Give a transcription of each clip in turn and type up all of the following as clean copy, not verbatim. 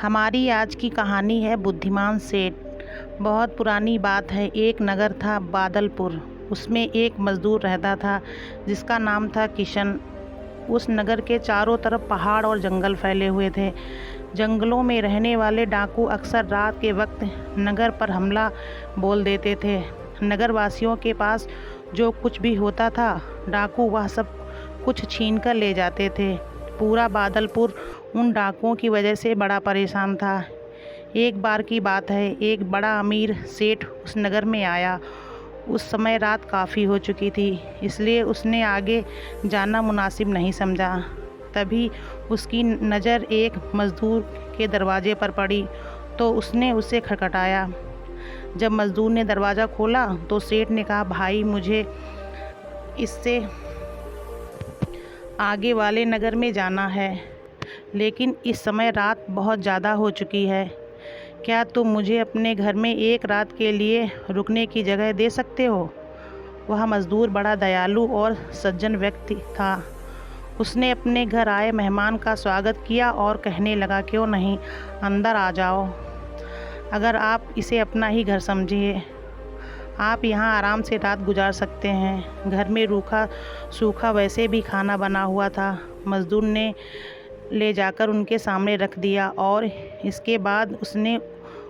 हमारी आज की कहानी है बुद्धिमान सेठ। बहुत पुरानी बात है। एक नगर था बादलपुर। उसमें एक मज़दूर रहता था जिसका नाम था किशन। उस नगर के चारों तरफ पहाड़ और जंगल फैले हुए थे। जंगलों में रहने वाले डाकू अक्सर रात के वक्त नगर पर हमला बोल देते थे। नगरवासियों के पास जो कुछ भी होता था डाकू वह सब कुछ छीन कर ले जाते थे। पूरा बादलपुर उन डाकुओं की वजह से बड़ा परेशान था। एक बार की बात है, एक बड़ा अमीर सेठ उस नगर में आया। उस समय रात काफ़ी हो चुकी थी, इसलिए उसने आगे जाना मुनासिब नहीं समझा। तभी उसकी नज़र एक मज़दूर के दरवाजे पर पड़ी, तो उसने उसे खटखटाया। जब मज़दूर ने दरवाज़ा खोला तो सेठ ने कहा, भाई मुझे इससे आगे वाले नगर में जाना है, लेकिन इस समय रात बहुत ज़्यादा हो चुकी है। क्या तुम मुझे अपने घर में एक रात के लिए रुकने की जगह दे सकते हो? वह मज़दूर बड़ा दयालु और सज्जन व्यक्ति था। उसने अपने घर आए मेहमान का स्वागत किया और कहने लगा, क्यों नहीं, अंदर आ जाओ। अगर आप इसे अपना ही घर समझिए, आप यहाँ आराम से रात गुजार सकते हैं। घर में रूखा सूखा वैसे भी खाना बना हुआ था। मज़दूर ने ले जाकर उनके सामने रख दिया और इसके बाद उसने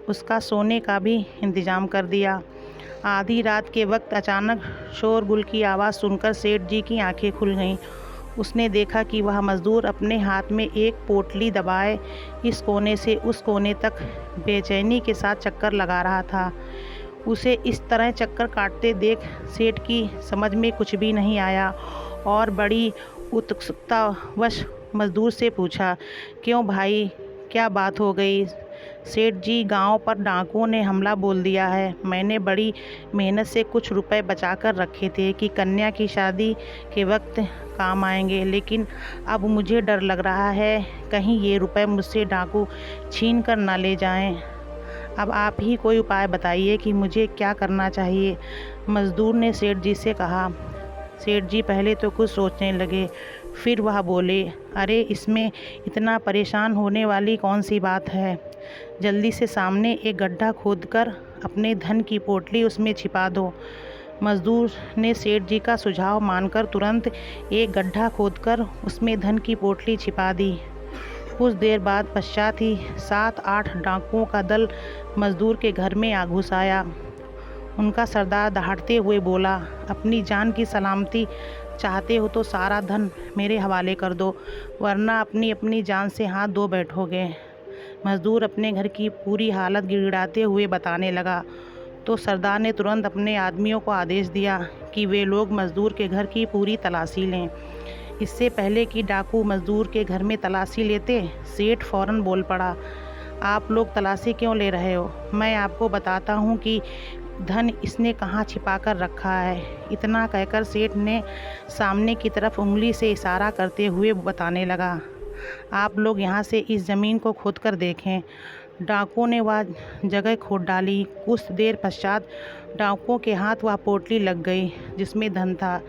उसका सोने का भी इंतज़ाम कर दिया। आधी रात के वक्त अचानक शोरगुल की आवाज़ सुनकर सेठ जी की आंखें खुल गईं। उसने देखा कि वह मज़दूर अपने हाथ में एक पोटली दबाए इस कोने से उस कोने तक बेचैनी के साथ चक्कर लगा रहा था। उसे इस तरह चक्कर काटते देख सेठ की समझ में कुछ भी नहीं आया और बड़ी उत्सुकतावश मज़दूर से पूछा, क्यों भाई, क्या बात हो गई? सेठ जी, गांव पर डाकुओं ने हमला बोल दिया है। मैंने बड़ी मेहनत से कुछ रुपए बचा कर रखे थे कि कन्या की शादी के वक्त काम आएंगे, लेकिन अब मुझे डर लग रहा है कहीं ये रुपए मुझसे डाकू छीन कर ना ले जाएं। अब आप ही कोई उपाय बताइए कि मुझे क्या करना चाहिए। मज़दूर ने सेठ जी से कहा। सेठ जी पहले तो कुछ सोचने लगे, फिर वह बोले, अरे इसमें इतना परेशान होने वाली कौन सी बात है। जल्दी से सामने एक गड्ढा खोदकर अपने धन की पोटली उसमें छिपा दो। मज़दूर ने सेठ जी का सुझाव मानकर तुरंत एक गड्ढा खोदकर उसमें धन की पोटली छिपा दी। कुछ देर बाद पश्चात ही 7-8 डाकुओं का दल मज़दूर के घर में आ घुस आया। उनका सरदार दहाड़ते हुए बोला, अपनी जान की सलामती चाहते हो तो सारा धन मेरे हवाले कर दो, वरना अपनी अपनी जान से हाथ धो बैठोगे। मज़दूर अपने घर की पूरी हालत गिड़गिड़ाते हुए बताने लगा, तो सरदार ने तुरंत अपने आदमियों को आदेश दिया कि वे लोग मज़दूर के घर की पूरी तलाशी लें। इससे पहले कि डाकू मज़दूर के घर में तलाशी लेते, सेठ फ़ौरन बोल पड़ा, आप लोग तलाशी क्यों ले रहे हो? मैं आपको बताता हूँ कि धन इसने कहाँ छिपा कर रखा है। इतना कहकर सेठ ने सामने की तरफ उंगली से इशारा करते हुए बताने लगा, आप लोग यहाँ से इस ज़मीन को खोद कर देखें। डाकुओं ने वह जगह खोद डाली। कुछ देर पश्चात डाकुओं के हाथ वह पोटली लग गई जिसमें धन था।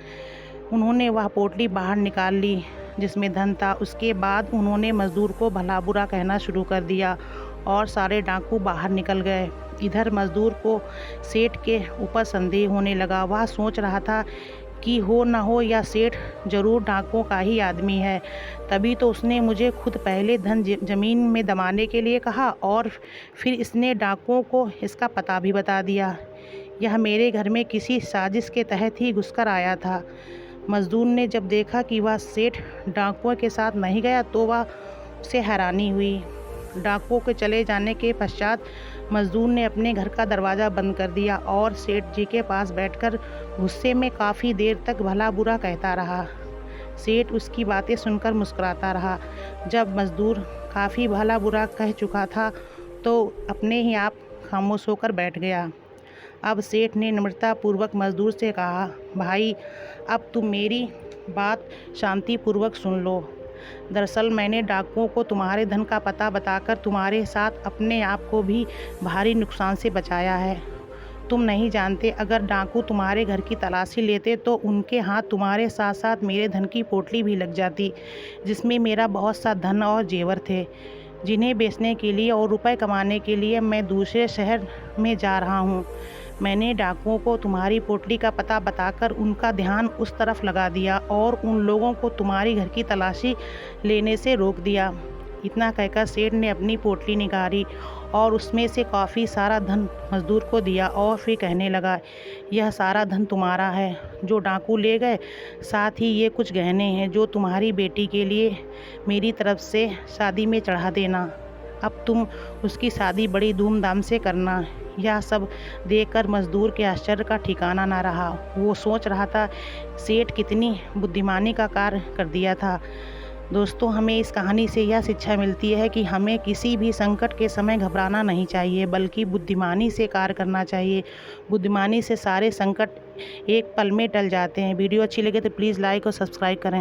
उन्होंने वह पोटली बाहर निकाल ली जिसमें धन था। उसके बाद उन्होंने मज़दूर को भला बुरा कहना शुरू कर दिया और सारे डाकू बाहर निकल गए। इधर मज़दूर को सेठ के ऊपर संदेह होने लगा। वह सोच रहा था कि हो न हो यह सेठ ज़रूर डाकुओं का ही आदमी है। तभी तो उसने मुझे खुद पहले धन ज़मीन में दबाने के लिए कहा और फिर इसने डाकुओं को इसका पता भी बता दिया। यह मेरे घर में किसी साजिश के तहत ही घुसकर आया था। मज़दूर ने जब देखा कि वह सेठ डाकुओं के साथ नहीं गया तो वह उसे हैरानी हुई। डाकुओं के चले जाने के पश्चात मज़दूर ने अपने घर का दरवाज़ा बंद कर दिया और सेठ जी के पास बैठकर गुस्से में काफ़ी देर तक भला बुरा कहता रहा। सेठ उसकी बातें सुनकर मुस्कुराता रहा। जब मज़दूर काफ़ी भला बुरा कह चुका था तो अपने ही आप खामोश होकर बैठ गया। अब सेठ ने नम्रतापूर्वक मज़दूर से कहा, भाई अब तुम मेरी बात शांतिपूर्वक सुन लो। दरअसल मैंने डाकुओं को तुम्हारे धन का पता बताकर तुम्हारे साथ अपने आप को भी भारी नुकसान से बचाया है। तुम नहीं जानते, अगर डाकू तुम्हारे घर की तलाशी लेते तो उनके हाथ तुम्हारे साथ साथ मेरे धन की पोटली भी लग जाती, जिसमें मेरा बहुत सा धन और जेवर थे। जिन्हें बेचने के लिए और रुपए कमाने के लिए मैं दूसरे शहर में जा रहा हूँ। मैंने डाकुओं को तुम्हारी पोटली का पता बताकर उनका ध्यान उस तरफ लगा दिया और उन लोगों को तुम्हारी घर की तलाशी लेने से रोक दिया। इतना कहकर सेठ ने अपनी पोटली निकाली और उसमें से काफ़ी सारा धन मजदूर को दिया और फिर कहने लगा, यह सारा धन तुम्हारा है जो डाकू ले गए, साथ ही ये कुछ गहने हैं जो तुम्हारी बेटी के लिए मेरी तरफ से शादी में चढ़ा देना। अब तुम उसकी शादी बड़ी धूमधाम से करना। यह सब देखकर मजदूर के आश्चर्य का ठिकाना ना रहा। वो सोच रहा था सेठ कितनी बुद्धिमानी का कार्य कर दिया था। दोस्तों, हमें इस कहानी से यह शिक्षा मिलती है कि हमें किसी भी संकट के समय घबराना नहीं चाहिए, बल्कि बुद्धिमानी से कार्य करना चाहिए। बुद्धिमानी से सारे संकट एक पल में टल जाते हैं। वीडियो अच्छी लगे तो प्लीज़ लाइक और सब्सक्राइब करें।